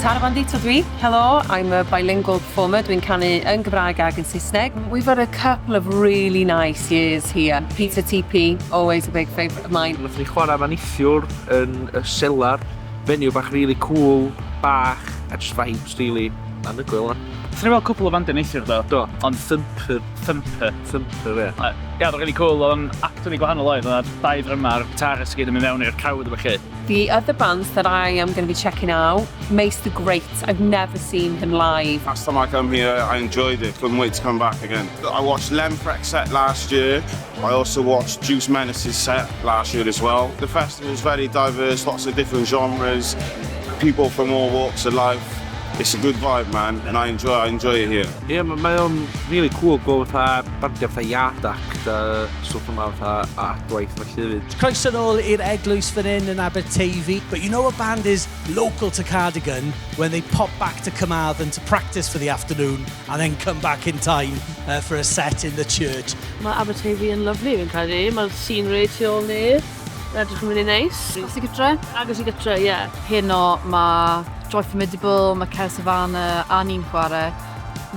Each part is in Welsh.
Tara Bandito dwi. Hello, I'm a bilingual performer. Dwi'n canu yn Gymraeg ag yn Saesneg. We've had a couple of really nice years here. Peter TP, always a big favourite of mine. Nath ni chwarae fan neithiwr yn y selar, fenyw bach really cool, bach, a just vibes really anhygoel. Nath ni weld cwpl o bandiau neithiwr do? Do, ond Thumper, ie. Ie, oedd really cool, oedd yn actony gwahanol oedd, oedd dau drymar, guitarist gyd yn mynd mewn i'r cawd efo chi. The other bands that I am going to be checking out, Mace the Great. I've never seen him live. Last time I come here, I enjoyed it. Couldn't wait to come back again. I watched Lemfrek's set last year. I also watched Juice Menace's set last year as well. The festival's very diverse, lots of different genres, people from all walks of life. It's a good vibe, man, and I enjoy it here. Ie, mae o'n really cool gweld fatha bandiau fatha Yard Act a stwff yma fatha adwaith felly hefyd. Croeso nôl i'r eglwys fan hyn yn Aberteifi. But you know a band is local to Cardigan when they pop back to Carmarthen to practice for the afternoon and then come back in time for a set in the church. Mae Aberteifi yn lyflu fi'n credu. Mae'r scenery tu ôl ni. Edrych yn mynd i neis. Agos i gytre? Agos i gytre, ie. Heno mae Joy Formidable, mae Cer Savannah a ni'n chwarae.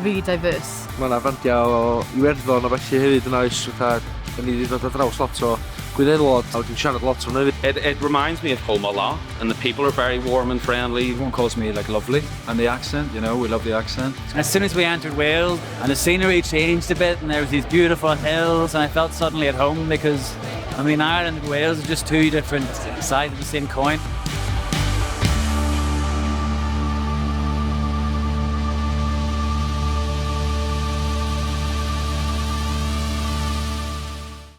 Really diverse. Mae yna bandiau o Iwerddon a felly hefyd yn oes fatha, da ni wedi dod ar draws lot o Gwynelod a wedi'n siarad lot o'n hefyd. It reminds me of home a lot, and the people are very warm and friendly. Everyone calls me like lovely, and the accent, you know, we love the accent. As soon as we entered Wales, and the scenery changed a bit, and there was these beautiful hills, and I felt suddenly at home because, I mean, Ireland and Wales are just two different sides of the same coin.